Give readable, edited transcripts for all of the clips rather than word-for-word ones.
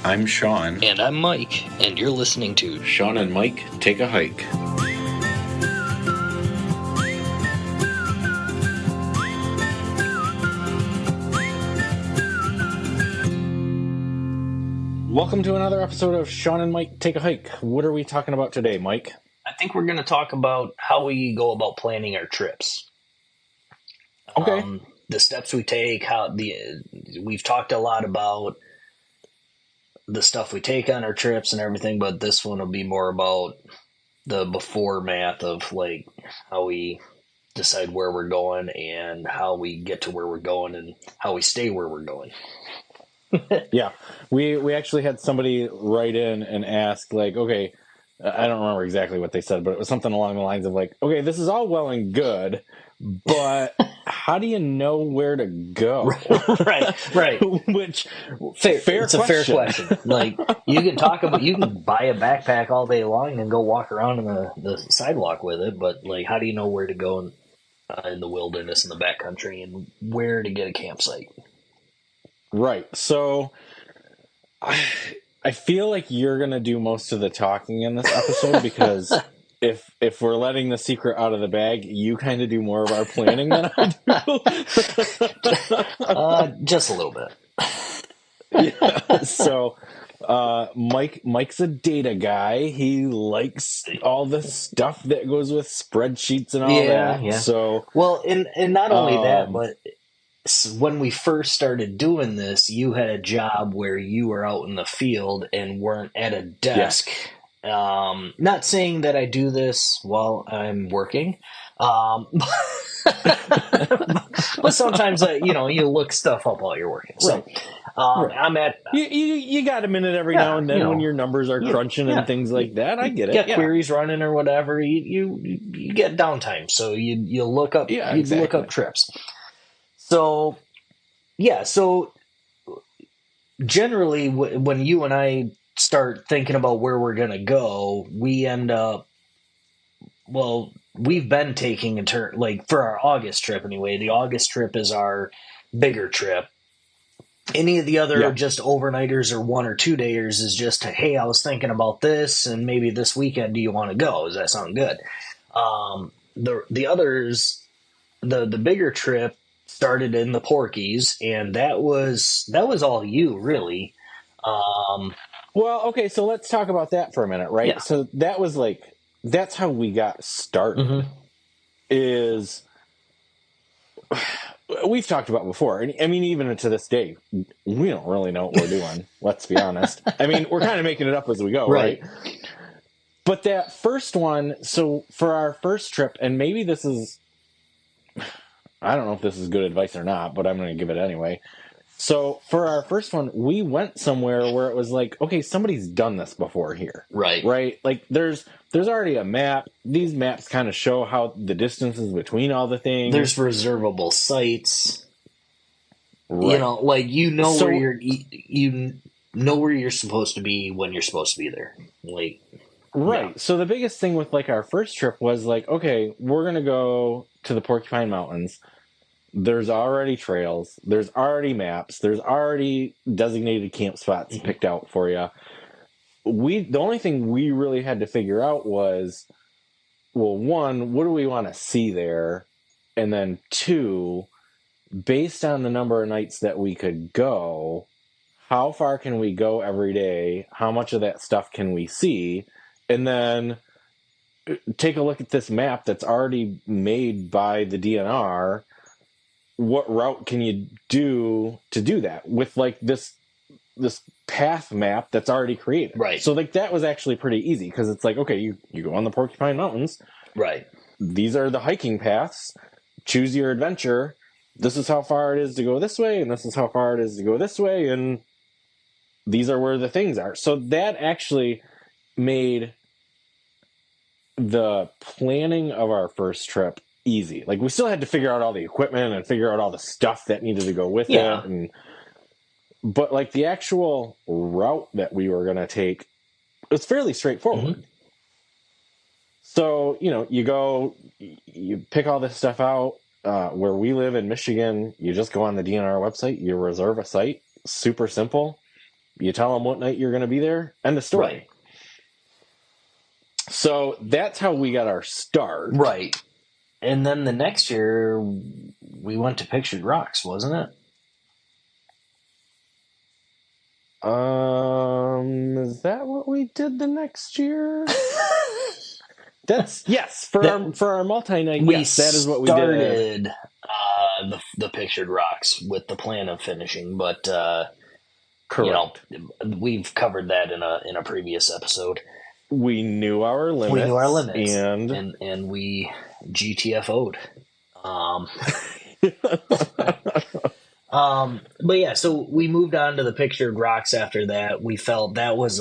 I'm Shawn. And I'm Mike, and you're listening to Shawn and Mike Take a Hike. Welcome to another episode of Shawn and Mike Take a Hike. What are we talking about today, Mike? I think we're going to talk about how we go about planning our trips. Okay. The steps we take, we've talked a lot about the stuff we take on our trips and everything, but this one will be more about the before math of like how we decide where we're going and how we get to where we're going and how we stay where we're going. Yeah, we actually had somebody write in and ask, like, okay, I don't remember exactly what they said, but it was something along the lines of like, okay, this is all well and good, but how do you know where to go? Right. Which it's a fair question. Like you can buy a backpack all day long and go walk around on the sidewalk with it, but like, how do you know where to go in the wilderness in the backcountry and where to get a campsite? Right. So I feel like you're going to do most of the talking in this episode because if we're letting the secret out of the bag, you kind of do more of our planning than I do. Just a little bit. Yeah. So Mike's a data guy. He likes all the stuff that goes with spreadsheets and all that. Yeah. So and not only that, but when we first started doing this, you had a job where you were out in the field and weren't at a desk. Yeah. Not saying that I do this while I'm working, but sometimes you look stuff up while you're working. So right. I'm at you got a minute every now and then when your numbers are crunching and things like that. I get it. Get queries running or whatever. You get downtime, so you look up look up trips. So generally when you and I start thinking about where we're going to go, we end up, we've been taking a turn, like for our August trip anyway. The August trip is our bigger trip. Any of the other just overnighters or 1 or 2 dayers is just, hey, I was thinking about this and maybe this weekend, do you want to go? Does that sound good? The others, the bigger trip, started in the Porkies, and that was all you, really. Well, okay, so let's talk about that for a minute, right? Yeah. So that was that's how we got started. Mm-hmm. Is we've talked about before, and I mean, even to this day, we don't really know what we're doing. Let's be honest. I mean, we're kind of making it up as we go, right? But that first one, so for our first trip, and maybe this is, I don't know if this is good advice or not, but I'm going to give it anyway. So for our first one, we went somewhere where it was like, okay, somebody's done this before here. Right? Like there's already a map. These maps kind of show how the distances between all the things. There's reservable sites. Right. Where you're supposed to be when you're supposed to be there. Right. Yeah. So the biggest thing with our first trip was okay, we're going to go to the Porcupine Mountains. There's already trails. There's already maps. There's already designated camp spots picked out for you. The only thing we really had to figure out was, one, what do we want to see there? And then two, based on the number of nights that we could go, how far can we go every day? How much of that stuff can we see? And then take a look at this map that's already made by the DNR. What route can you do to do that with this path map that's already created? Right. So that was actually pretty easy because it's okay, you go on the Porcupine Mountains. Right. These are the hiking paths. Choose your adventure. This is how far it is to go this way, and this is how far it is to go this way, and these are where the things are. So that actually made the planning of our first trip easy. We still had to figure out all the equipment and figure out all the stuff that needed to go with it. But the actual route that we were going to take was fairly straightforward. Mm-hmm. So, you pick all this stuff out. Where we live in Michigan, you just go on the DNR website, you reserve a site. Super simple. You tell them what night you're going to be there, end of story. Right. So that's how we got our start. Right. And then the next year, we went to Pictured Rocks, wasn't it? Is that what we did the next year? That's yes for our multi-night. Yes, that is what we did. The Pictured Rocks with the plan of finishing, but correct. We've covered that in a previous episode. We knew our limits, and we GTFO'd. But yeah, so we moved on to the Pictured Rocks after that. We felt that was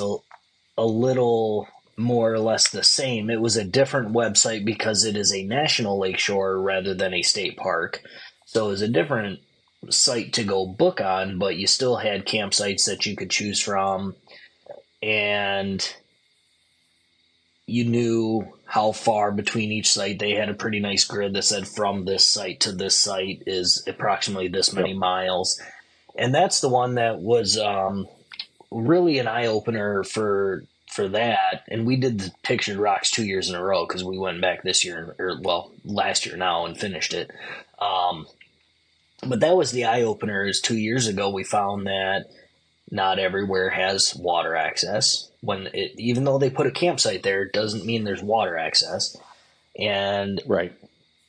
a little more or less the same. It was a different website because it is a national lakeshore rather than a state park. So it was a different site to go book on, but you still had campsites that you could choose from. And you knew how far between each site. They had a pretty nice grid that said from this site to this site is approximately this many miles. And that's the one that was really an eye-opener for that. And we did the Pictured Rocks 2 years in a row because we went back this year, last year now, and finished it. But that was the eye-opener. Is 2 years ago we found that not everywhere has water access. Even though they put a campsite there, it doesn't mean there's water access. And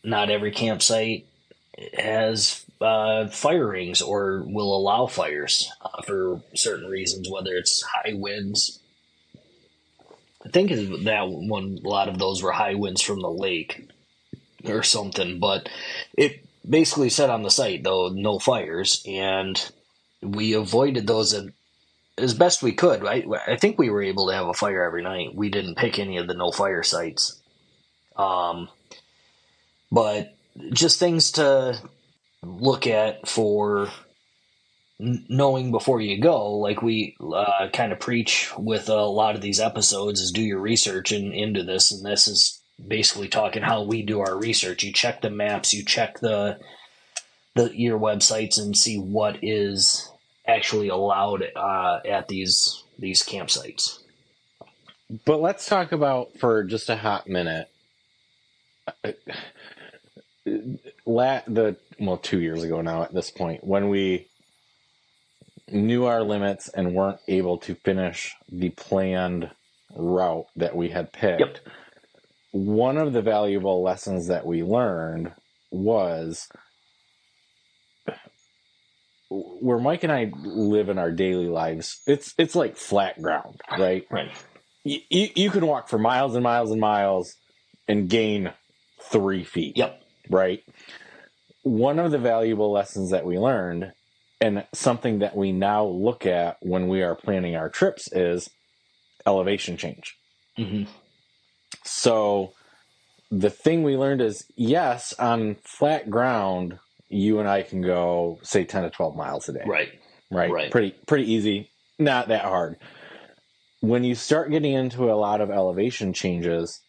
not every campsite has fire rings or will allow fires for certain reasons, whether it's high winds. I think that one, a lot of those were high winds from the lake or something. But it basically said on the site, though, no fires. And we avoided those as best we could. I think we were able to have a fire every night. We didn't pick any of the no fire sites. But just things to look at for knowing before you go, like we kind of preach with a lot of these episodes, is do your research into this. And this is basically talking how we do our research. You check the maps, you check your websites and see what is actually allowed at these campsites. But let's talk about, for just a hot minute, 2 years ago now at this point, when we knew our limits and weren't able to finish the planned route that we had picked. Yep. One of the valuable lessons that we learned was where Mike and I live in our daily lives. It's like flat ground, right? Right. You can walk for miles and miles and miles and gain 3 feet. Yep. Right. One of the valuable lessons that we learned, and something that we now look at when we are planning our trips, is elevation change. Mm-hmm. So the thing we learned is, yes, on flat ground, you and I can go, say, 10 to 12 miles a day. Right. Pretty easy. Not that hard. When you start getting into a lot of elevation changes,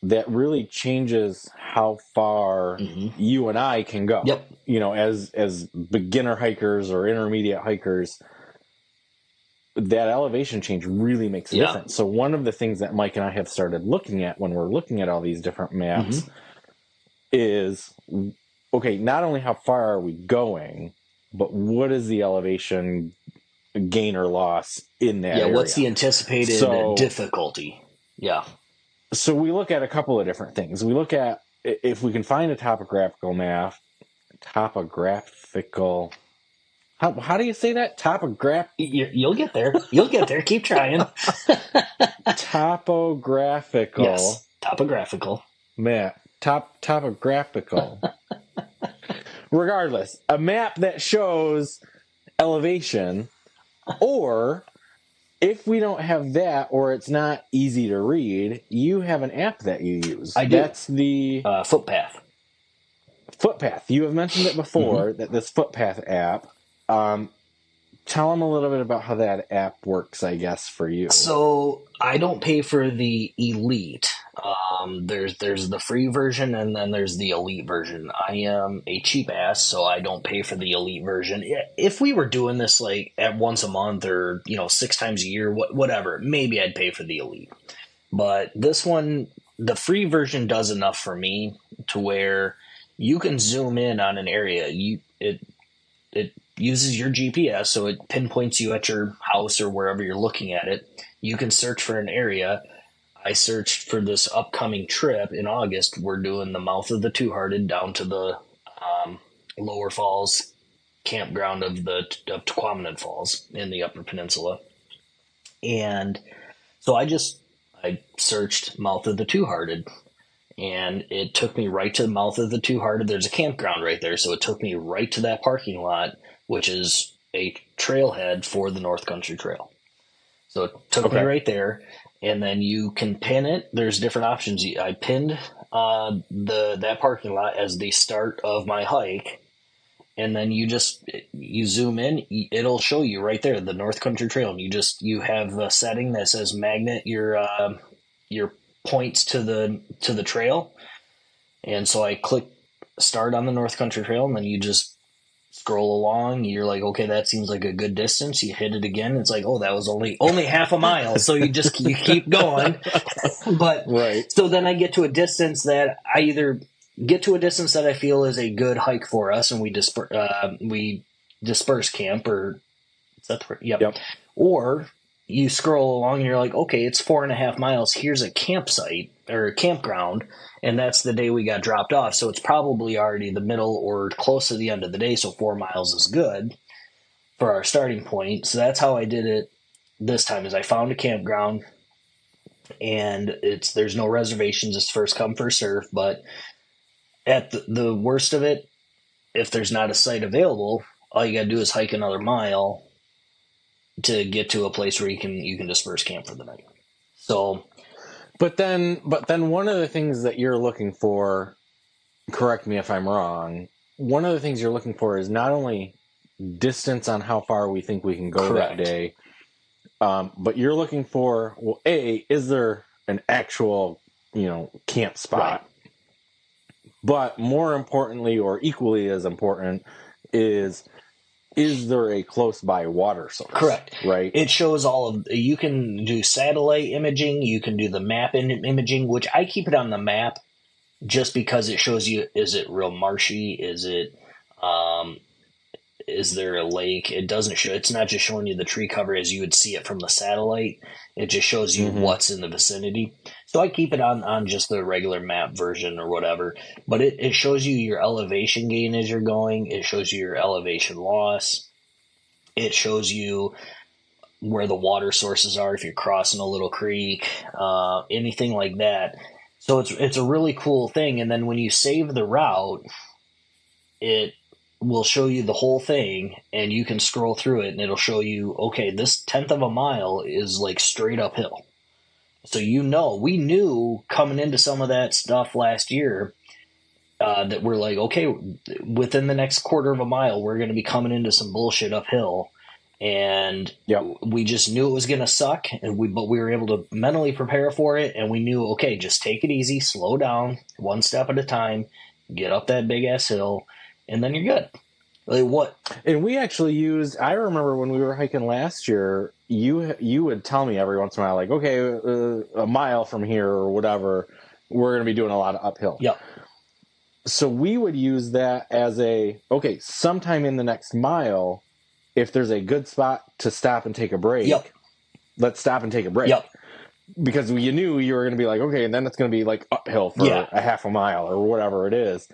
that really changes how far you and I can go. Yep. As beginner hikers or intermediate hikers, that elevation change really makes a difference. So one of the things that Mike and I have started looking at when we're looking at all these different maps is, okay, not only how far are we going, but what is the elevation gain or loss in that area? What's the anticipated difficulty? Yeah. So we look at a couple of different things. We look at if we can find a topographical map. Topographical. How do you say that? You'll get there. You'll get there. Keep trying. Topographical. Yes. Topographical. Map. Topographical. Regardless, a map that shows elevation, or if we don't have that, or it's not easy to read, you have an app that you use. I do. That's the Footpath. Footpath. You have mentioned it before, that this Footpath app. Tell them a little bit about how that app works, I guess, for you. So I don't pay for the Elite. There's the free version, and then there's the elite version. I am a cheap ass, so I don't pay for the elite version. If we were doing this like at once a month or 6 times a year, whatever, maybe I'd pay for the elite. But this one, the free version does enough for me to where you can zoom in on an area. It uses your GPS, so it pinpoints you at your house or wherever you're looking at it. You can search for an area. I searched for this upcoming trip in August. We're doing the mouth of the Two Hearted down to the Lower Falls campground of Tequamanet Falls in the Upper Peninsula. And so I searched mouth of the Two Hearted, and it took me right to the mouth of the Two Hearted. There's a campground right there, so it took me right to that parking lot, which is a trailhead for the North Country Trail. So it took me right there, and then you can pin it. There's different options. I pinned that parking lot as the start of my hike, and then you zoom in. It'll show you right there the North Country Trail, and you have a setting that says magnet your points to the trail. And so I click start on the North Country Trail, and then you just scroll along. You're like, okay, that seems like a good distance. You hit it again. It's like, oh, that was only half a mile. So you keep going. But right. So then I get to a distance that I either get to a distance that I feel is a good hike for us, and we disperse camp, or is that the, yep. Or you scroll along and you're like, okay, it's 4.5 miles. Here's a campsite or a campground, and that's the day we got dropped off. So it's probably already the middle or close to the end of the day. So 4 miles is good for our starting point. So that's how I did it this time. Is I found a campground, and there's no reservations. It's first come first serve. But at the worst of it, if there's not a site available, all you got to do is hike another mile to get to a place where you can disperse camp for the night. So, but then one of the things that you're looking for, correct me if I'm wrong, one of the things you're looking for is not only distance on how far we think we can go that day, but you're looking for, well, is there an actual camp spot? Right. But more importantly, or equally as important, is there a close by water source? Correct. Right. It shows you can do satellite imaging, you can do the map imaging, which I keep it on the map just because it shows you, is it real marshy? Is there a lake? It doesn't show, it's not just showing you the tree cover as you would see it from the satellite. It just shows you what's in the vicinity. So I keep it on just the regular map version or whatever, but it shows you your elevation gain as you're going. It shows you your elevation loss. It shows you where the water sources are if you're crossing a little creek, anything like that. So it's a really cool thing. And then when you save the route, it will show you the whole thing, and you can scroll through it, and it'll show you, okay, this 1/10 of a mile is like straight uphill. So we knew coming into some of that stuff last year that we're like, okay, within the next 1/4 of a mile, we're going to be coming into some bullshit uphill. And we just knew it was going to suck, but we were able to mentally prepare for it, and we knew, okay, just take it easy, slow down, one step at a time, get up that big ass hill, and then you're good. Like what? And we actually I remember when we were hiking last year, you would tell me every once in a while, like, okay, a mile from here or whatever, we're going to be doing a lot of uphill. Yep. So we would use that as okay, sometime in the next mile, if there's a good spot to stop and take a break, let's stop and take a break. Yep. Because you knew you were going to be like, okay, and then it's going to be like uphill for a half a mile or whatever it is.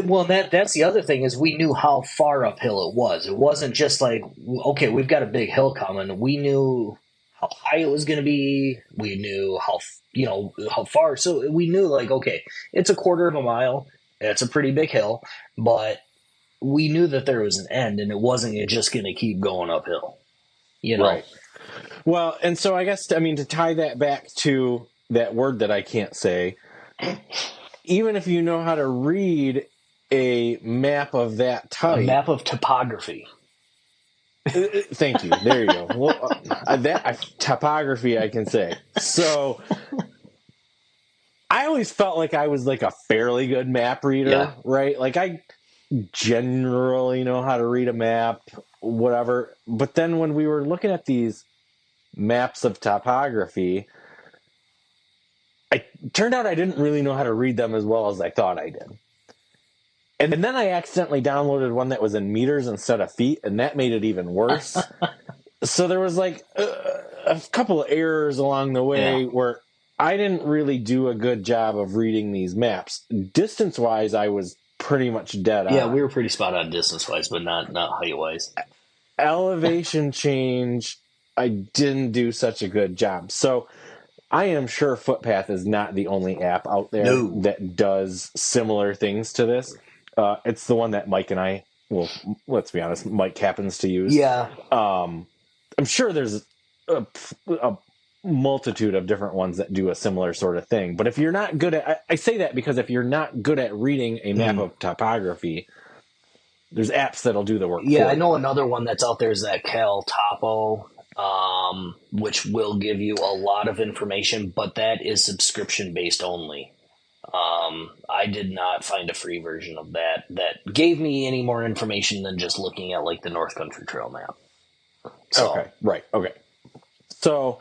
Well, that's the other thing is we knew how far uphill it was. It wasn't just like, okay, we've got a big hill coming. We knew how high it was going to be. We knew how far. So we knew like, okay, it's a 1/4 of a mile. It's a pretty big hill, but we knew that there was an end, and it wasn't just going to keep going uphill. Right. Well, and so I guess, to tie that back to that word that I can't say, even if you know how to read a map of that type. A map of topography. Thank you. There you go. Well, topography I can say. So always felt like I was like a fairly good map reader, Yeah. right? Like I generally know how to read a map, whatever. But then when we were looking at these maps of topography, it turned out I didn't really know how to read them as well as I thought I did. And then I accidentally downloaded one that was in meters instead of feet, and that made it even worse. So there was like a couple of errors along the way where I didn't really do a good job of reading these maps. Distance-wise, I was pretty much dead on. Yeah, we were pretty spot on distance-wise, but not height-wise. Elevation change, I didn't do such a good job. So I am sure Footpath is not the only app out there that does similar things to this. It's the one that Mike and I, well, let's be honest, Mike happens to use. Yeah. I'm sure there's a multitude of different ones that do a similar sort of thing. But if you're not good at, I say that because if you're not good at reading a map of topography, there's apps that'll do the work. Yeah, I know another one that's out there is that Cal Topo, which will give you a lot of information, but that is subscription based only. I did not find a free version of that gave me any more information than just looking at like the North Country Trail map. So. Okay, right. Okay. So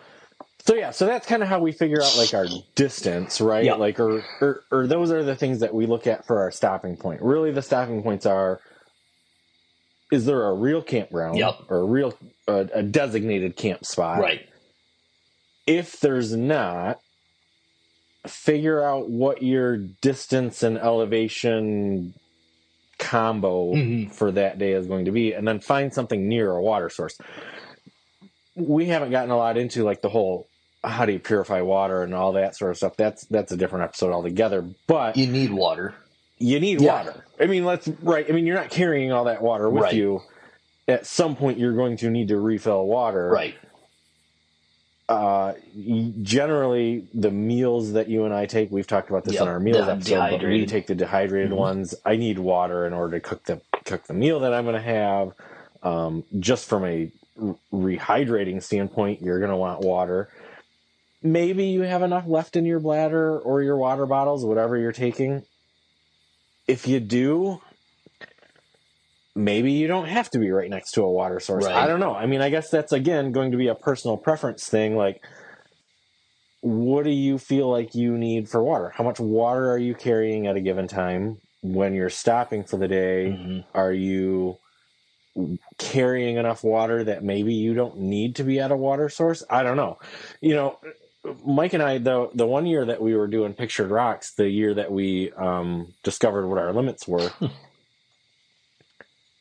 that's kind of how we figure out like our distance, right? Yep. Like, or those are the things that we look at for our stopping point. Really, the stopping points are: is there a real campground or a designated camp spot? Right. If there's not, figure out what your distance and elevation combo for that day is going to be, and then find something near a water source. We haven't gotten a lot into like the whole how do you purify water and all that sort of stuff. That's a different episode altogether. But you need water. You need water. I mean, you're not carrying all that water with you. At some point, you're going to need to refill water. Right. Generally, the meals that you and I take, we've talked about this in our meals episode, but we take the dehydrated ones. I need water in order to cook the meal that I'm going to have. Just from a rehydrating standpoint, you're going to want water. Maybe you have enough left in your bladder or your water bottles, whatever you're taking. If you do, maybe you don't have to be right next to a water source. Right. I don't know. I mean, I guess that's, again, going to be a personal preference thing. Like, what do you feel like you need for water? How much water are you carrying at a given time? When you're stopping for the day, are you carrying enough water that maybe you don't need to be at a water source? I don't know. You know, Mike and I, the one year that we were doing Pictured Rocks, the year that we discovered what our limits were,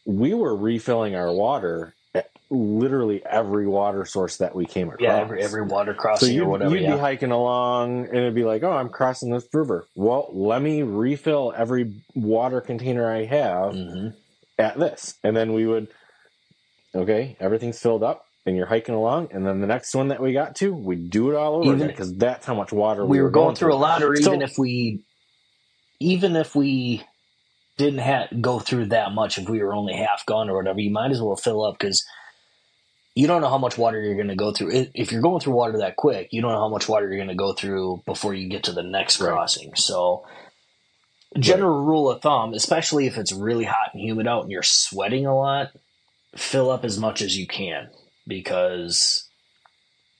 we were refilling our water at literally every water source that we came across. Yeah, every water crossing or whatever. You'd be hiking along, and it'd be like, oh, I'm crossing this river. Well, let me refill every water container I have at this. And then we would, okay, everything's filled up, and you're hiking along, and then the next one that we got to, we'd do it all over again, because that's how much water we were going through a lot. Or even if we didn't go through that much, if we were only half gone or whatever, you might as well fill up, because you don't know how much water you're going to go through. If you're going through water that quick, you don't know how much water you're going to go through before you get to the next crossing. So general rule of thumb, especially if it's really hot and humid out and you're sweating a lot, fill up as much as you can, because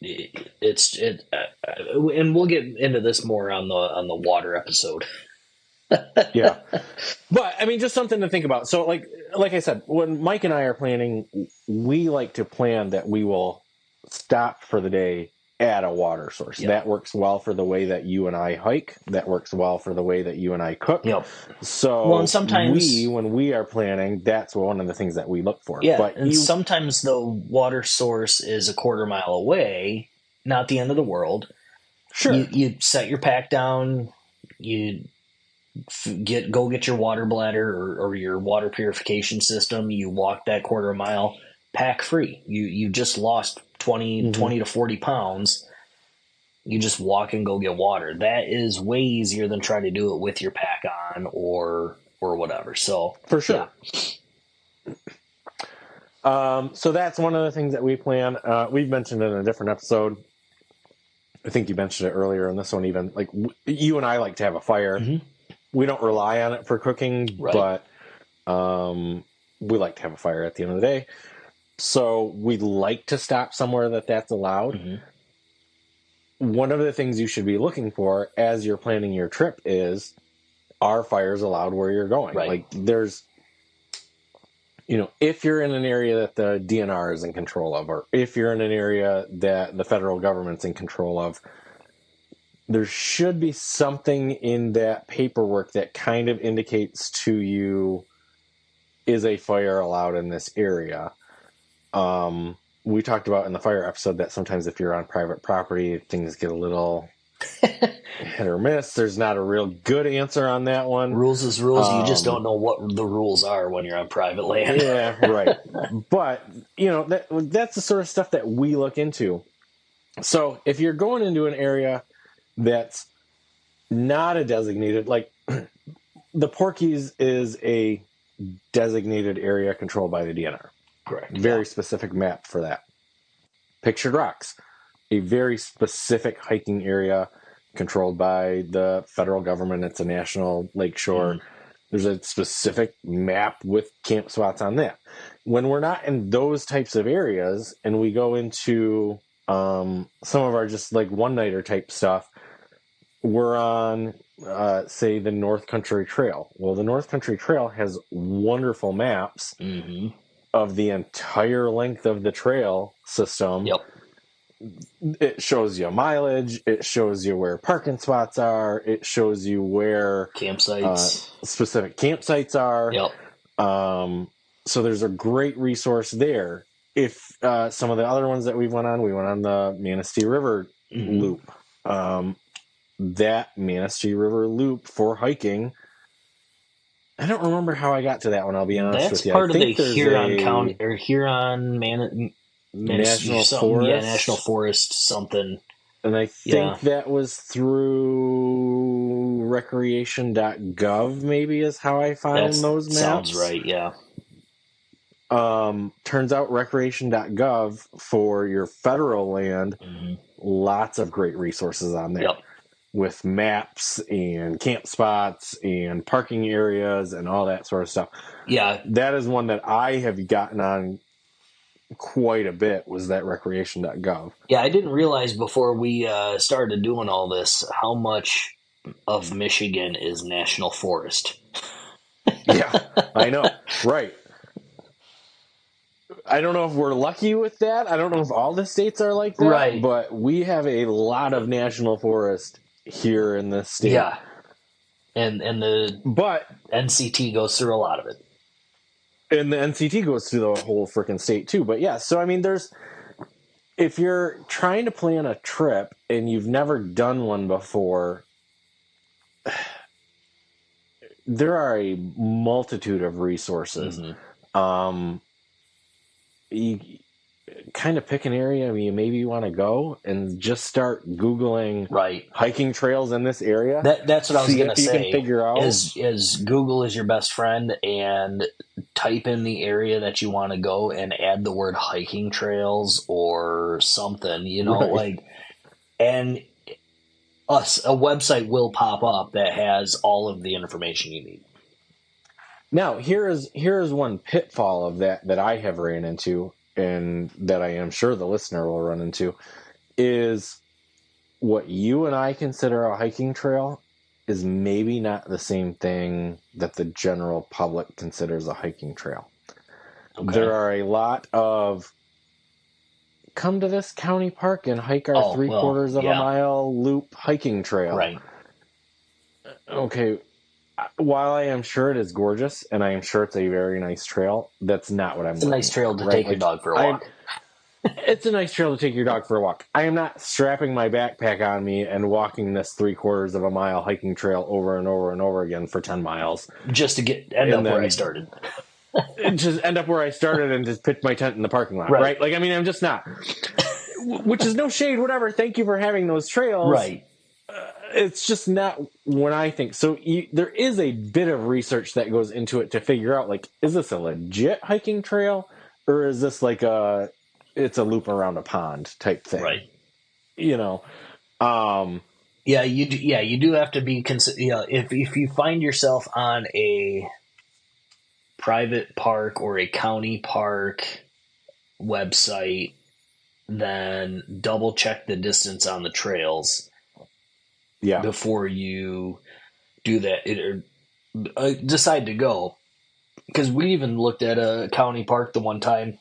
and we'll get into this more on the water episode. Yeah. But I mean, just something to think about. So like I said, when Mike and I are planning, we like to plan that we will stop for the day at a water source. Yep. That works well for the way that you and I hike. That works well for the way that you and I cook. Yep. So and sometimes when we are planning, that's one of the things that we look for. Yeah. But sometimes the water source is a quarter mile away, not the end of the world. Sure. You set your pack down, you go get your water bladder or your water purification system. You walk that quarter mile pack free. You just lost 20 to 40 pounds. You just walk and go get water. That is way easier than trying to do it with your pack on or whatever. So for sure. Yeah. So that's one of the things that we plan. We've mentioned in a different episode. I think you mentioned it earlier in this one, even like you and I like to have a fire. Mm-hmm. We don't rely on it for cooking, but we like to have a fire at the end of the day. So we like to stop somewhere that's allowed. Mm-hmm. One of the things you should be looking for as you're planning your trip is, are fires allowed where you're going? Right. Like there's, if you're in an area that the DNR is in control of, or if you're in an area that the federal government's in control of, there should be something in that paperwork that kind of indicates to you, is a fire allowed in this area? We talked about in the fire episode that sometimes if you're on private property, things get a little hit or miss. There's not a real good answer on that one. Rules is rules. You just don't know what the rules are when you're on private land. Yeah, right. But, that's the sort of stuff that we look into. So if you're going into an area that's not a designated, like the Porkies is a designated area controlled by the DNR. Correct. Very specific map for that. Pictured Rocks, a very specific hiking area controlled by the federal government. It's a national lakeshore. Mm. There's a specific map with camp spots on that. When we're not in those types of areas and we go into some of our just like one-nighter type stuff, we're on, say, the North Country Trail. Well, the North Country Trail has wonderful maps of the entire length of the trail system. Yep. It shows you mileage. It shows you where parking spots are. It shows you where campsites, specific campsites are. Yep. So there's a great resource there. If some of the other ones that we went on the Manistee River loop. That Manistee River loop for hiking, I don't remember how I got to that one. I'll be honest with you. That's part of the Huron County or Huron National Forest. Yeah, National Forest something. And I think that was through recreation.gov, maybe, is how I found those maps. Sounds right, yeah. Turns out recreation.gov for your federal land, lots of great resources on there. Yep. With maps and camp spots and parking areas and all that sort of stuff. Yeah. That is one that I have gotten on quite a bit, was that recreation.gov. Yeah, I didn't realize before we started doing all this how much of Michigan is national forest. Yeah, I know. Right. I don't know if we're lucky with that. I don't know if all the states are like that. Right. But we have a lot of national forest here in this state. Yeah. And the NCT goes through a lot of it. And the NCT goes through the whole freaking state too. But yeah, so I mean, if you're trying to plan a trip and you've never done one before, there are a multitude of resources. You kind of pick an area you maybe want to go and just start Googling hiking trails in this area. That's what I was going to say. You can figure out. Is Google is your best friend, and type in the area that you want to go and add the word hiking trails or something, and a website will pop up that has all of the information you need. Now, here is one pitfall of that I have ran into, and that I am sure the listener will run into, is what you and I consider a hiking trail is maybe not the same thing that the general public considers a hiking trail. Okay. There are a lot of, come to this county park and hike our 3/4 of a mile loop hiking trail. Right. Okay. While I am sure it is gorgeous, and I am sure it's a very nice trail, that's not what I'm doing. It's a nice trail to take your dog for a walk. It's a nice trail to take your dog for a walk. I am not strapping my backpack on me and walking this 3/4 of a mile hiking trail over and over and over again for 10 miles. Just to end up where I started. Just end up where I started and just pitch my tent in the parking lot, right? Like, I mean, I'm just not. Which is no shade, whatever. Thank you for having those trails. Right. It's just not what I think. So there is a bit of research that goes into it to figure out, like, is this a legit hiking trail, or is this like it's a loop around a pond type thing? Right. Yeah, you do have to be if you find yourself on a private park or a county park website, then double check the distance on the trails Yeah. before you do that or decide to go. Because we even looked at a county park the one time,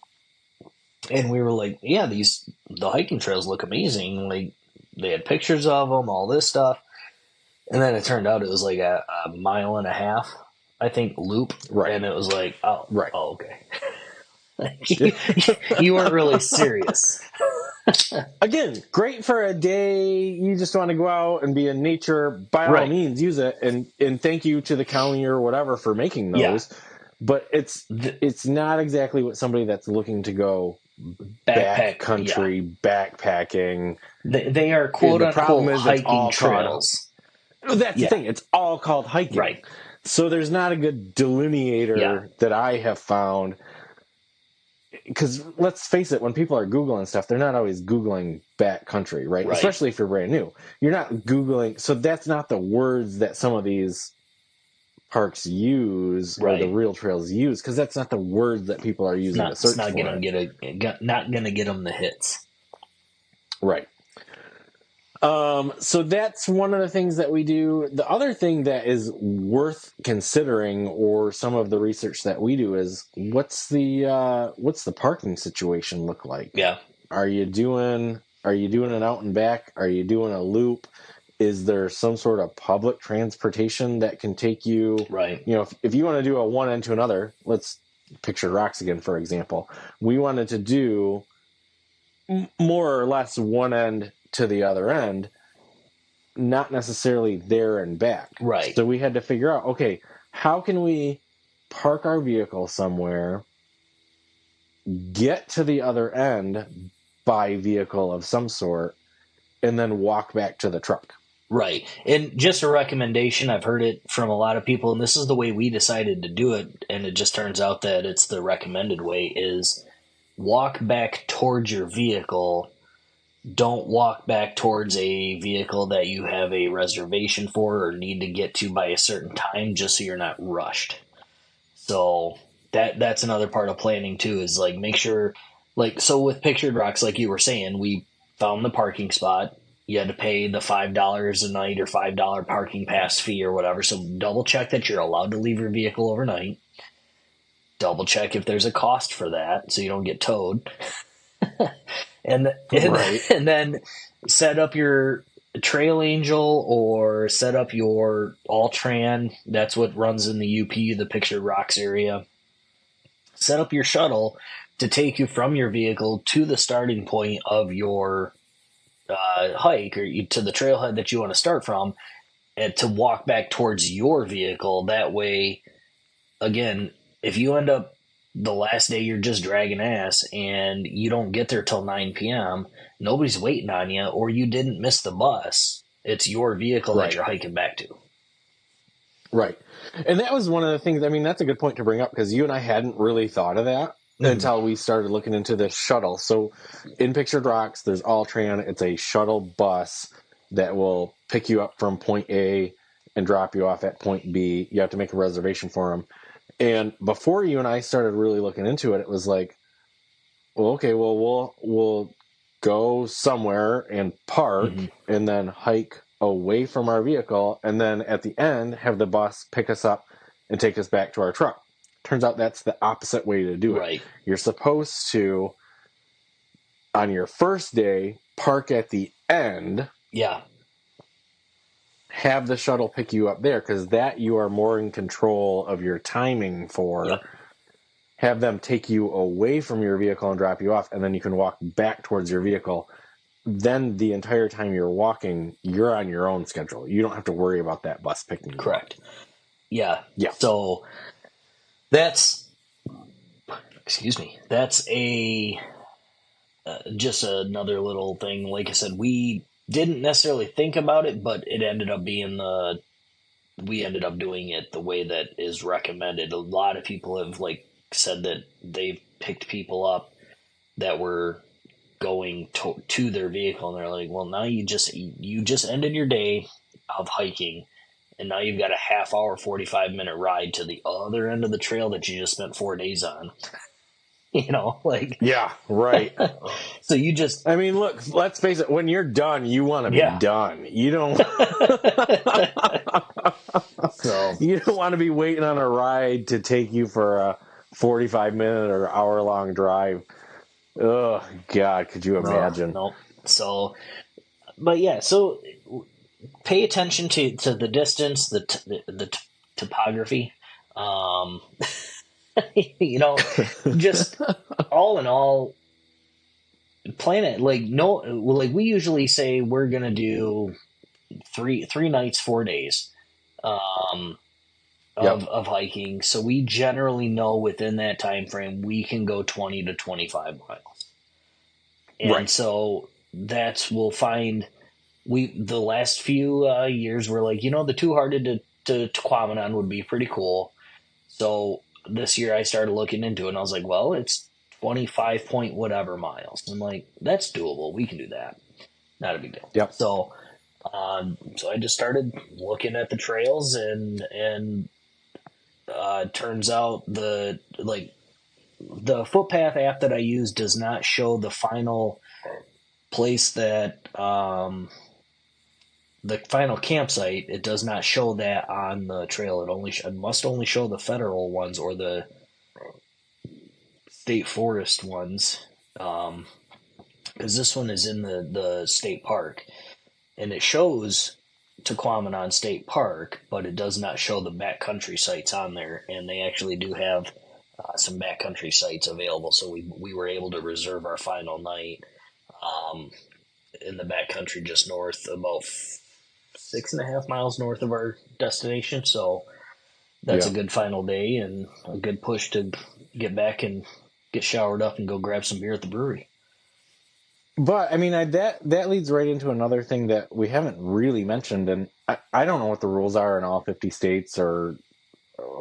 and we were like, "Yeah, the hiking trails look amazing." Like they had pictures of them, all this stuff, and then it turned out it was like a mile and a half, I think, loop, Right. and it was like, Right. okay, you weren't really serious. Again, great for a day. You just want to go out and be in nature. By all Right. means, use it, and thank you to the county or whatever for making those. Yeah. But it's not exactly what somebody that's looking to go backcountry backpacking. They are quote unquote hiking trails. That's the thing. It's all called hiking. Right. So there's not a good delineator that I have found. Because let's face it, when people are Googling stuff, they're not always Googling backcountry, right? Especially if you're brand new. You're not Googling. So that's not the words that some of these parks use or the real trails use, because that's not the words that people are using to search for. Not going to get them the hits. Right. So that's one of the things that we do. The other thing that is worth considering, or some of the research that we do, is what's the parking situation look like? Yeah. Are you doing an out and back? Are you doing a loop? Is there some sort of public transportation that can take you? Right. If you want to do a one end to another, let's picture rocks again, for example. We wanted to do more or less one end to the other end, not necessarily there and back. Right. So we had to figure out, okay, how can we park our vehicle somewhere, get to the other end by vehicle of some sort, and then walk back to the truck. Right. And just a recommendation, I've heard it from a lot of people, and this is the way we decided to do it, and it just turns out that it's the recommended way, is walk back towards your vehicle. Don't walk back towards a vehicle that you have a reservation for or need to get to by a certain time, just so you're not rushed. So that's another part of planning too, is like make sure, like, so with Pictured Rocks, like you were saying, we found the parking spot. You had to pay the $5 a night or $5 parking pass fee or whatever. So double check that you're allowed to leave your vehicle overnight. Double check if there's a cost for that, so you don't get towed. And then set up your Trail Angel or set up your All-Tran. That's what runs in the UP, the Pictured Rocks area. Set up your shuttle to take you from your vehicle to the starting point of your hike, or to the trailhead that you want to start from, and to walk back towards your vehicle. That way, again, if you end up the last day you're just dragging ass and you don't get there till 9 p.m., nobody's waiting on you, or you didn't miss the bus. It's your vehicle that you're hiking back to. Right. And that was one of the things, I mean, that's a good point to bring up, because you and I hadn't really thought of that until we started looking into this shuttle. So in Pictured Rocks, there's All-Tran. It's a shuttle bus that will pick you up from point A and drop you off at point B. You have to make a reservation for them. And before you and I started really looking into it, it was like, well, okay, well, we'll go somewhere and park and then hike away from our vehicle, and then at the end have the bus pick us up and take us back to our truck. Turns out that's the opposite way to do it. Right. You're supposed to, on your first day, park at the end. Yeah. Have the shuttle pick you up there, because that you are more in control of your timing for. Yep. Have them take you away from your vehicle and drop you off, and then you can walk back towards your vehicle. Then the entire time you're walking, you're on your own schedule. You don't have to worry about that bus picking you up. Correct. Yeah. Yeah. So that's a just another little thing. Like I said, we didn't necessarily think about it, but it ended up being we ended up doing it the way that is recommended. A lot of people have said that they've picked people up that were going getting to their vehicle, and they're like, well, now you just ended your day of hiking, and now you've got a half hour, 45-minute ride to the other end of the trail that you just spent 4 days on. Like, Yeah, right. so you just, I mean, look, let's face it, when you're done, you want to be yeah. done. You don't So you don't want to be waiting on a ride to take you for a 45-minute or hour-long drive. Oh, God, could you imagine? no. So, but yeah, so pay attention to the distance, the topography. Um, just all in all, plan it like no, like we usually say we're gonna do three nights, 4 days um, Yep. of hiking. So we generally know within that time frame we can go 20 to 25 miles, and Right. so we'll find the last few years we're like, the Two Hearted to Quamanon would be pretty cool. So this year I started looking into it, and I was like, well, it's 25 point whatever miles. I'm like, that's doable. We can do that. Not a big deal. Yep. So I just started looking at the trails, and turns out the footpath app that I use does not show the final place that the final campsite. It does not show that on the trail. It must only show the federal ones or the state forest ones, because this one is in the state park, and it shows Tequamanon State Park, but it does not show the backcountry sites on there, and they actually do have some backcountry sites available, so we were able to reserve our final night in the backcountry just north, about 6.5 miles north of our destination, so that's a good final day and a good push to get back and get showered up and go grab some beer at the brewery. But I mean, that leads right into another thing that we haven't really mentioned, and I don't know what the rules are in all 50 states or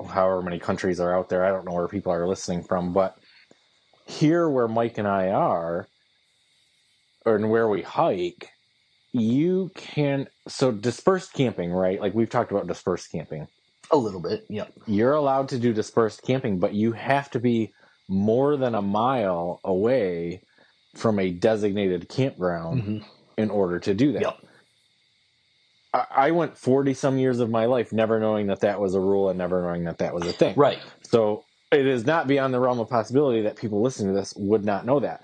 however many countries are out there. I don't know where people are listening from, but here where Mike and I are, or where we hike, you can, so dispersed camping, right? Like we've talked about dispersed camping. A little bit, yeah. You're allowed to do dispersed camping, but you have to be more than a mile away from a designated campground in order to do that. Yep. I went 40 some years of my life never knowing that was a rule and never knowing that was a thing. Right. So it is not beyond the realm of possibility that people listening to this would not know that.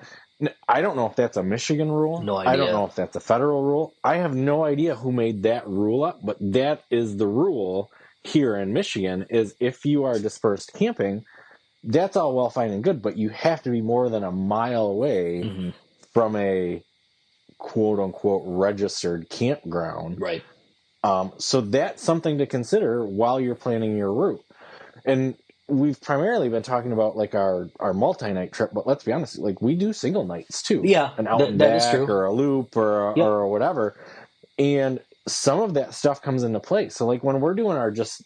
I don't know if that's a Michigan rule. No idea. I don't know if that's a federal rule. I have no idea who made that rule up, but that is the rule here in Michigan, is if you are dispersed camping, that's all well, fine, and good, but you have to be more than a mile away from a quote-unquote registered campground. Right. So that's something to consider while you're planning your route. And we've primarily been talking about like our multi-night trip, but let's be honest, like we do single nights too. Yeah, an out and that is back true. or a loop or whatever. And some of that stuff comes into play. So like when we're doing our just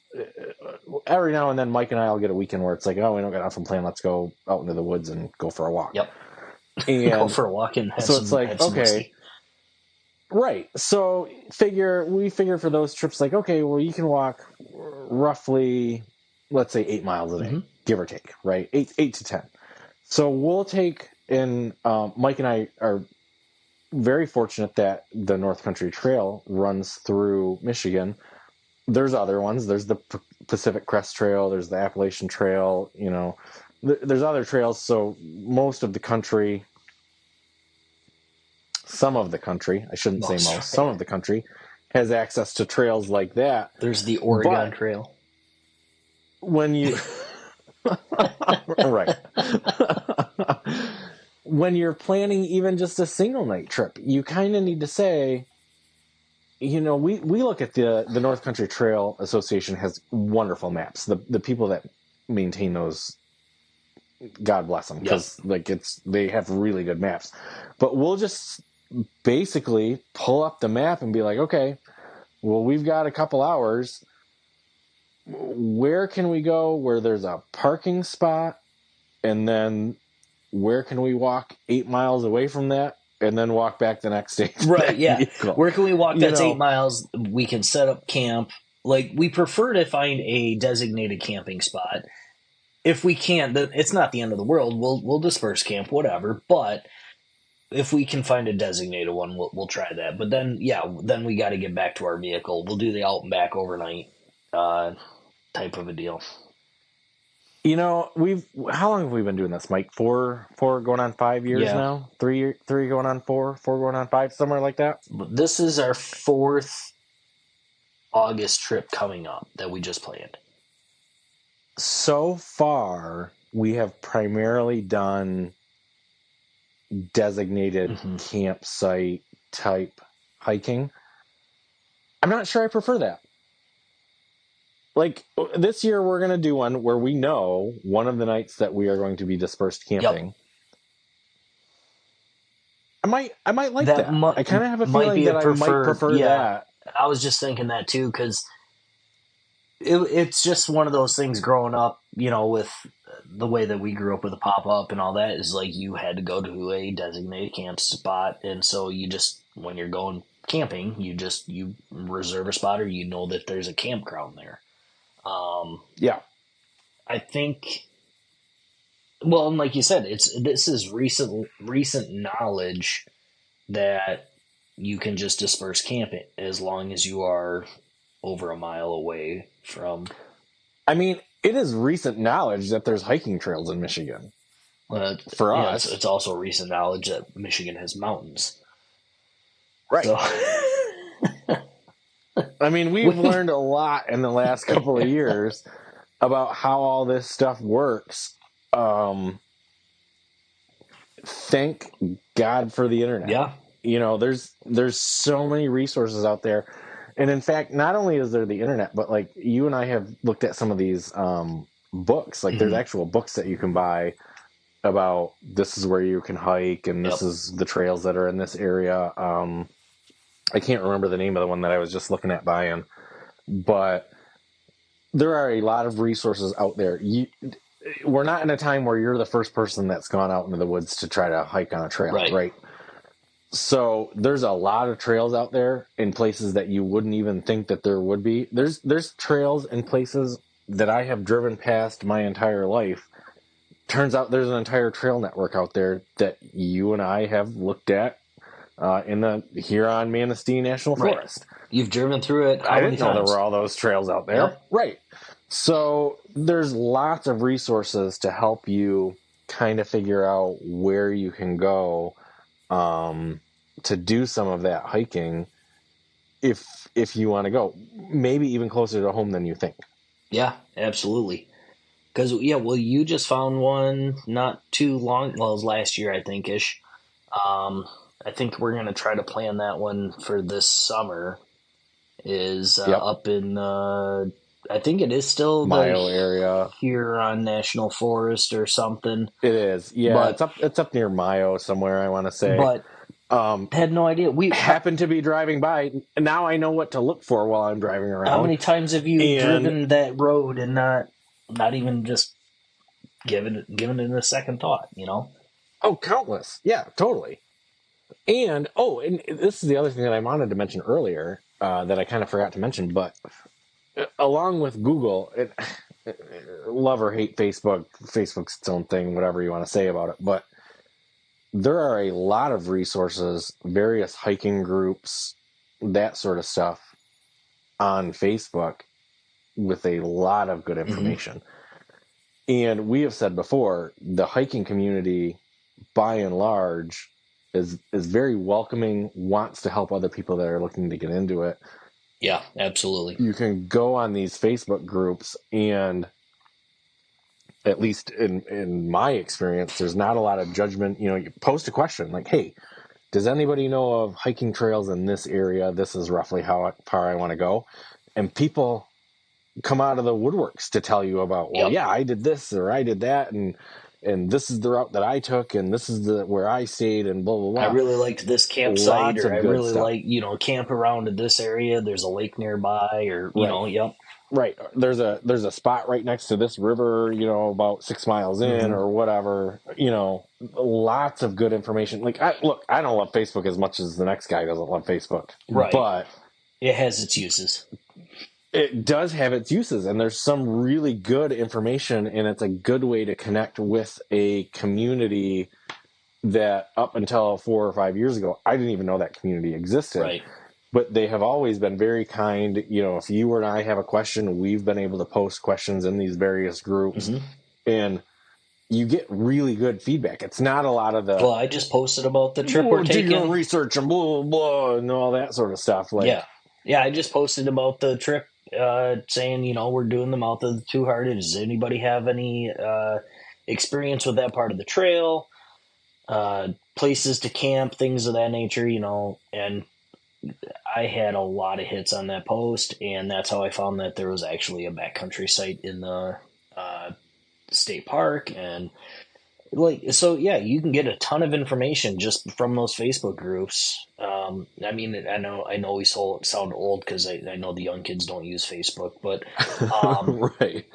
every now and then, Mike and I will get a weekend where it's like, oh, we don't got nothing planned. Let's go out into the woods and go for a walk. Yep. And go for a walk and have so it's like, okay, whiskey. Right. So we figure for those trips, like, okay, well, you can walk roughly, let's say 8 miles a day, give or take, right? 8 to 10. So we'll take, and Mike and I are very fortunate that the North Country Trail runs through Michigan. There's other ones. There's the Pacific Crest Trail. There's the Appalachian Trail. There's other trails. So most of the country, some of the country, I shouldn't say most, right. Some of the country has access to trails like that. There's the Oregon Trail. When you... right. When you're planning even just a single night trip, you kind of need to say, we look at the North Country Trail Association has wonderful maps. The people that maintain those, God bless them, because they have really good maps. But we'll just basically pull up the map and be like, okay, well, we've got a couple hours. Where can we go where there's a parking spot? And then where can we walk 8 miles away from that and then walk back the next day. Right, yeah. Vehicle. Where can we walk that's 8 miles? We can set up camp. Like, we prefer to find a designated camping spot. If we can't, it's not the end of the world. We'll disperse camp, whatever. But if we can find a designated one, we'll try that. But then, then we got to get back to our vehicle. We'll do the out and back overnight type of a deal. How long have we been doing this, Mike? Four going on 5 years now? Three going on four going on 5, somewhere like that? This is our 4th August trip coming up that we just planned. So far, we have primarily done designated campsite type hiking. I'm not sure I prefer that. Like, this year we're going to do one where we know one of the nights that we are going to be dispersed camping. Yep. I might like that. I kind of have a feeling that I might prefer that. I was just thinking that too, because it's just one of those things growing up, with the way that we grew up with a pop-up and all that, is like you had to go to a designated camp spot. And so you just, when you're going camping, you reserve a spot, or that there's a campground there. I think, well, and like you said, this is recent knowledge that you can just disperse camp as long as you are over a mile away from. I mean, it is recent knowledge that there's hiking trails in Michigan. For us, it's also recent knowledge that Michigan has mountains. Right. So. I mean, we've learned a lot in the last couple of years about how all this stuff works. Thank God for the internet. Yeah. There's so many resources out there. And in fact, not only is there the internet, but like you and I have looked at some of these books. Like there's actual books that you can buy about this is where you can hike and this is the trails that are in this area. I can't remember the name of the one that I was just looking at buying, but there are a lot of resources out there. We're not in a time where you're the first person that's gone out into the woods to try to hike on a trail, right? So there's a lot of trails out there in places that you wouldn't even think that there would be. There's trails in places that I have driven past my entire life. Turns out there's an entire trail network out there that you and I have looked at in the Huron-Manistee National Forest. You've driven through it. I didn't know there were all those trails out there. Yep. Right. So there's lots of resources to help you kind of figure out where you can go to do some of that hiking if you want to go. Maybe even closer to home than you think. Yeah, absolutely. Because, you just found one not too long. Well, it was last year, I think-ish. I think we're going to try to plan that one for this summer. Is up in, I think it is still Mayo area. Huron National Forest or something. It is, yeah. But, it's up near Mayo somewhere, I want to say. But had no idea. We happened to be driving by. Now I know what to look for while I'm driving around. How many times have you driven that road and not even just given it a second thought, Oh, countless. Yeah, totally. And this is the other thing that I wanted to mention earlier that I kind of forgot to mention, but along with Google, love or hate Facebook, Facebook's its own thing, whatever you want to say about it, but there are a lot of resources, various hiking groups, that sort of stuff on Facebook with a lot of good information. And we have said before, the hiking community, by and large, is very welcoming, wants to help other people that are looking to get into it. Yeah, absolutely. You can go on these Facebook groups, and at least in my experience, there's not a lot of judgment. You post a question like, hey, does anybody know of hiking trails in this area? This is roughly how far I want to go. And people come out of the woodworks to tell you about, I did this or I did that, and this is the route that I took, and this is where I stayed, and blah, blah, blah. I really liked this campsite, or I really like, camp around in this area. There's a lake nearby, or, right, there's a spot right next to this river, about 6 miles in Mm-hmm. or whatever, lots of good information. Like, I don't love Facebook as much as the next guy doesn't love Facebook, Right. but It has its uses. it does have its uses, and there's some really good information, and it's a good way to connect with a community that up until 4 or 5 years ago, I didn't even know that community existed. Right. But they have always been very kind. If you or I have a question, we've been able to post questions in these various groups, Mm-hmm. and you get really good feedback. It's not a lot of Well, the, I just posted about the trip we're do your taking. research and blah, blah, and all that sort of stuff. Like, Yeah, I just posted about the trip, saying, we're doing the Mouth of the Two Hearted. Does anybody have any experience with that part of the trail? Places to camp, things of that nature, and I had a lot of hits on that post, and that's how I found that there was actually a backcountry site in the uh, state park, and so yeah, you can get a ton of information just from those Facebook groups. I mean, I know we sound old because I know the young kids don't use Facebook, but right.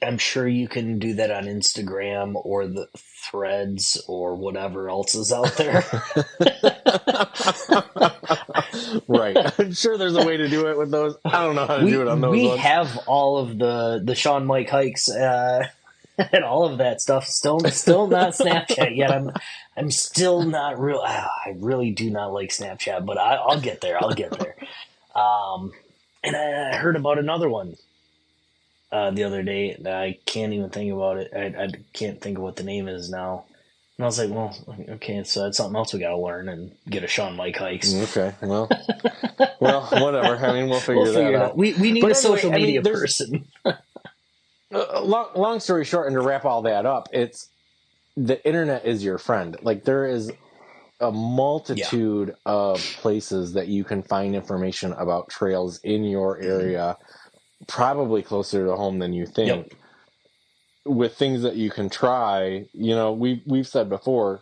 I'm sure you can do that on Instagram or the Threads or whatever else is out there. Right. I'm sure there's a way to do it with those. I don't know how to do it on those We ones. have all of the Shawn and Mike hikes and all of that stuff. Still not Snapchat yet. I'm still not real. I really do not like Snapchat, but I'll get there. I'll get there. And I heard about another one the other day. I can't even think about it. I can't think of what the name is now. And I was like, well, okay, so that's something else we got to learn and get a Shawn Mike hikes. Okay, well, whatever. I mean, we'll figure We'll that figure it out. out. We need But a social anyway, media person. Long story short, and to wrap all that up, it's the internet is your friend. Like, there is a multitude of places that you can find information about trails in your area, probably closer to home than you think. Yep. With things that you can try, we've said before,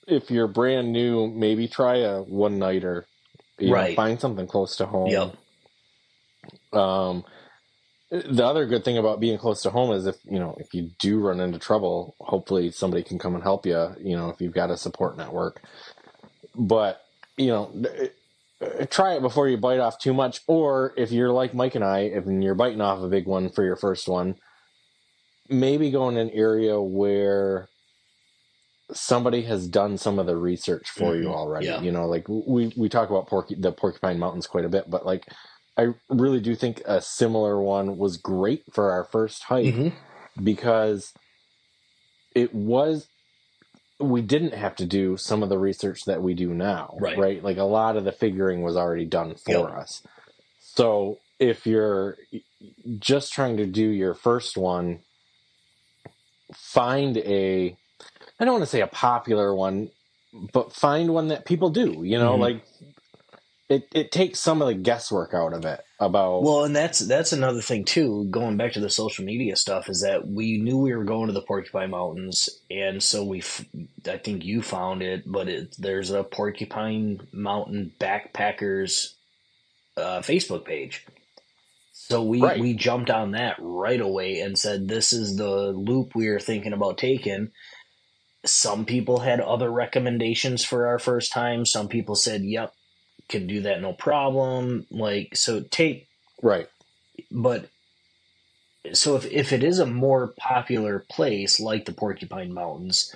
if you're brand new, maybe try a one nighter. Right. Find something close to home. Yep. The other good thing about being close to home is if you do run into trouble, hopefully somebody can come and help you. If you've got a support network. But try it before you bite off too much. Or if you're like Mike and I, if you're biting off a big one for your first one, maybe go in an area where somebody has done some of the research for you already. Yeah. Like we talk about the Porcupine Mountains quite a bit, but like I really do think a similar one was great for our first hike because we didn't have to do some of the research that we do now, right? Like a lot of the figuring was already done for us. So if you're just trying to do your first one, find I don't want to say a popular one, but find one that people do, like it takes some of the guesswork out of it about. Well, and that's another thing too, going back to the social media stuff, is that we knew we were going to the Porcupine Mountains, and so I think you found it, but there's a Porcupine Mountain Backpackers Facebook page. So we jumped on that right away and said, this is the loop we are thinking about taking. Some people had other recommendations for our first time. Some people said, yep, can do that, no problem. Like, so but so if it is a more popular place like the Porcupine Mountains,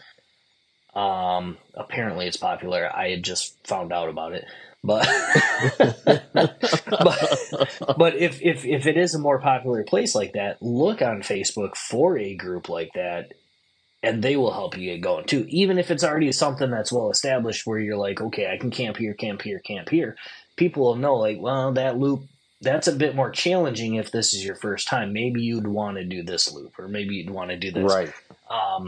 apparently it's popular. I had just found out about it. But but if it is a more popular place like that, look on Facebook for a group like that, and they will help you get going too. Even if it's already something that's well established, where you're like, okay, I can camp here, camp here, camp here. People will know, like, well, that loop, that's a bit more challenging if this is your first time. Maybe you'd want to do this loop, or maybe you'd want to do this.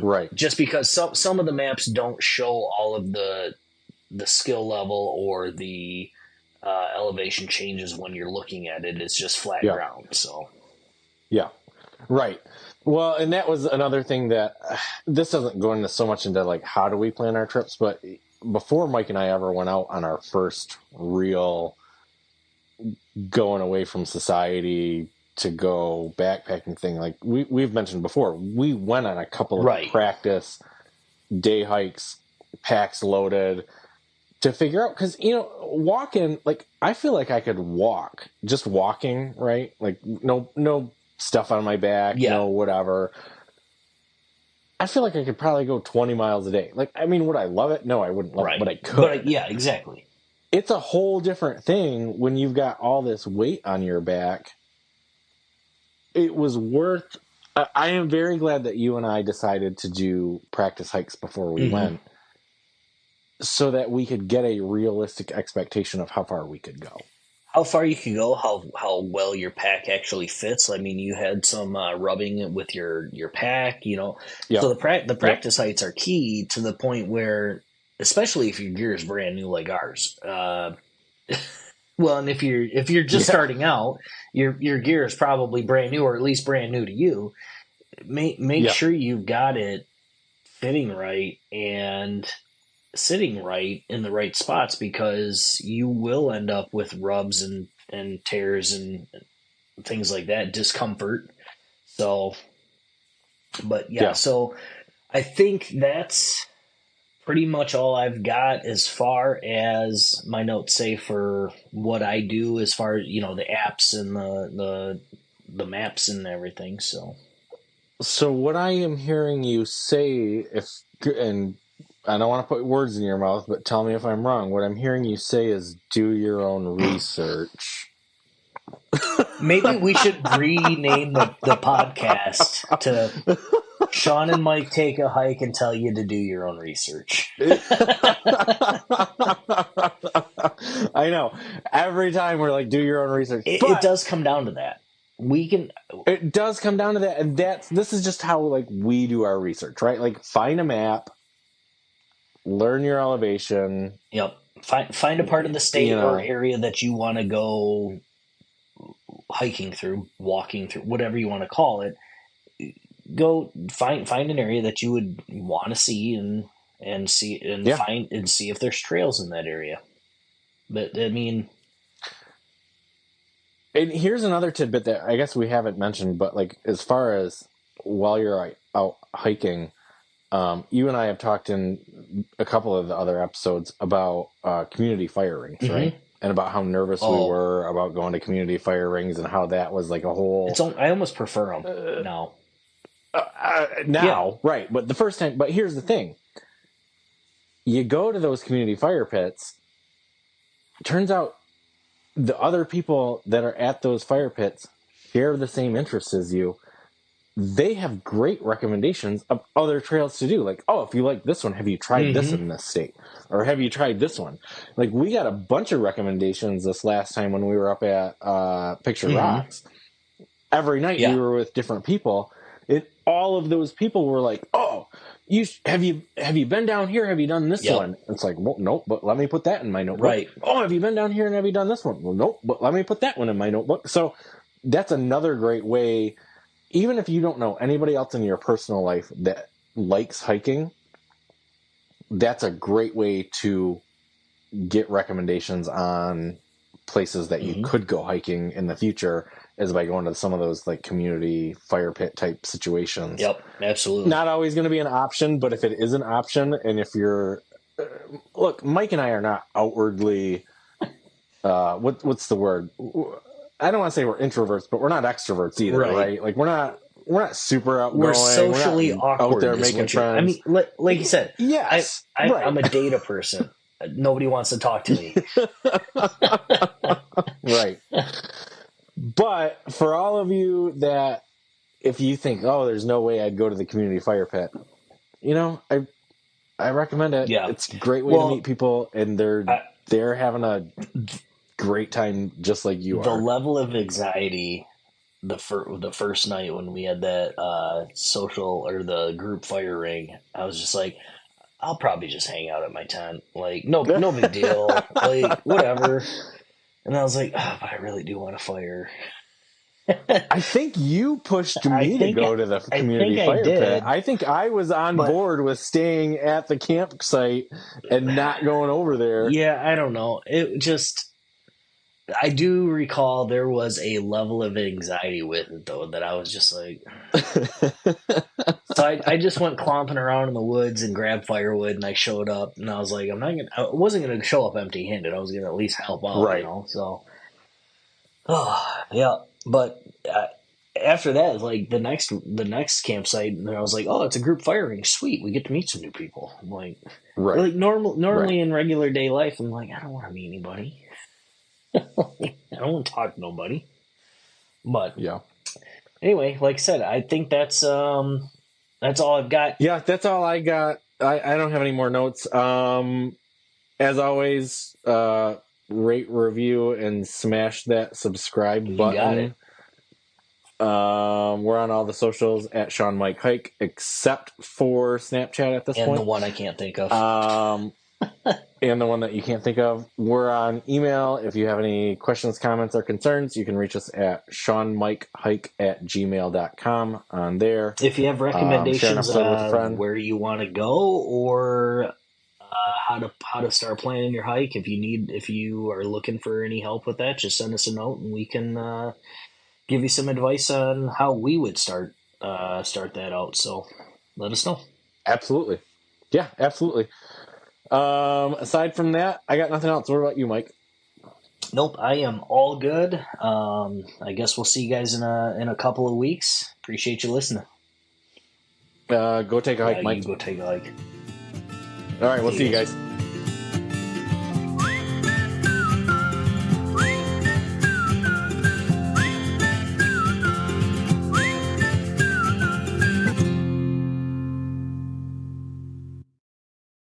Right. Just because some of the maps don't show all of the skill level or the elevation changes when you're looking at it. It's just flat ground. So, yeah, right. Well, and that was another thing that this doesn't go into so much into like how do we plan our trips, but before Mike and I ever went out on our first real going away from society to go backpacking thing, like we've mentioned before, we went on a couple of Right. practice day hikes, packs loaded, to figure out, because walking, like I feel like I could walk, just walking, right? Like no stuff on my back, no whatever. I feel like I could probably go 20 miles a day. Like, I mean, would I love it? No, I wouldn't love it, but I could. But yeah, exactly. It's a whole different thing when you've got all this weight on your back. It was worth. I am very glad that you and I decided to do practice hikes before we went, so that we could get a realistic expectation of how far we could go. How far you can go, how well your pack actually fits. I mean, you had some rubbing with your pack, Yep. So the practice heights are key, to the point where, especially if your gear is brand new like ours. Well, and if you're just starting out, your gear is probably brand new, or at least brand new to you. Make sure you've got it fitting right and sitting right in the right spots, because you will end up with rubs and tears and things like that, discomfort. So, but so I think that's pretty much all I've got as far as my notes say for what I do, as far as, the apps and the maps and everything. So what I am hearing you say, and I don't want to put words in your mouth, but tell me if I'm wrong. What I'm hearing you say is do your own research. Maybe we should rename the podcast to Shawn and Mike Take a Hike and Tell You to Do Your Own Research. I know. Every time we're like, do your own research. It does come down to that. It does come down to that, and this is just how like we do our research, right? Like, find a map, learn your elevation. Yep. Find a part of the state or area that you want to go hiking through, walking through, whatever you want to call it. Go find an area that you would want to see and see and see if there's trails in that area. But I mean, and here's another tidbit that I guess we haven't mentioned, but like, as far as while you're out hiking, you and I have talked in a couple of the other episodes about community fire rings, right? And about how nervous we were about going to community fire rings, and how that was like a whole. I almost prefer them now. Right? But the first time. But here's the thing: you go to those community fire pits. Turns out, the other people that are at those fire pits share the same interests as you. They have great recommendations of other trails to do. Like, oh, if you like this one, have you tried this in this state? Or have you tried this one? Like, we got a bunch of recommendations this last time when we were up at Picture Rocks. Every night we were with different people. All of those people were like, oh, have you been down here? Have you done this one? It's like, well, nope, but let me put that in my notebook. Right. Oh, have you been down here and have you done this one? Well, nope, but let me put that one in my notebook. So that's another great way, even if you don't know anybody else in your personal life that likes hiking, that's a great way to get recommendations on places that you could go hiking in the future, is by going to some of those like community fire pit type situations. Yep, absolutely. Not always going to be an option, but if it is an option, and if you're, look, Mike and I are not outwardly, what's the word? I don't want to say we're introverts, but we're not extroverts either, right? Like, we're not super outgoing. We're socially awkward. Out there making friends. I mean, like you said, yes, I'm a data person. Nobody wants to talk to me. Right. But for all of you that, if you think, oh, there's no way I'd go to the community fire pit, I recommend it. Yeah. It's a great way to meet people, and they're having a great time just like you are. The level of anxiety the first night when we had that social or the group fire ring, I was just like, I'll probably just hang out at my tent. Like, no big deal. Like, whatever. And I was like, but I really do want to fire. I think you pushed me to go to the community fire pit. I think I was on board with staying at the campsite and not going over there. Yeah, I don't know. It just, I do recall there was a level of anxiety with it, though, that I was just like. So I just went clomping around in the woods and grabbed firewood, and I showed up, and I was like, I wasn't gonna show up empty-handed. I was gonna at least help out, Right. So, oh yeah, but after that, like the next campsite, and I was like, oh, it's a group firing, sweet, we get to meet some new people. I'm like, Right. like normally in regular day life, I'm like, I don't want to meet anybody. I don't want to talk to nobody. But yeah. Anyway, like I said, I think that's all I've got. Yeah, that's all I got. I don't have any more notes. As always, rate, review, and smash that subscribe button. Got it. We're on all the socials at Shawn Mike Hike, except for Snapchat at this point. And the one I can't think of. And the one that you can't think of. We're on email. If you have any questions, comments, or concerns, you can reach us at ShawnMikeHike@gmail.com on there. If you have recommendations on where you want to go or how to start planning your hike, if you are looking for any help with that, just send us a note and we can give you some advice on how we would start that out. So let us know. Absolutely. Yeah, absolutely. Aside from that, I got nothing else. What about you, Mike? Nope, I am all good. I guess we'll see you guys in a couple of weeks. Appreciate you listening. Go take a hike, Mike. Go take a hike. All right, we'll see you guys.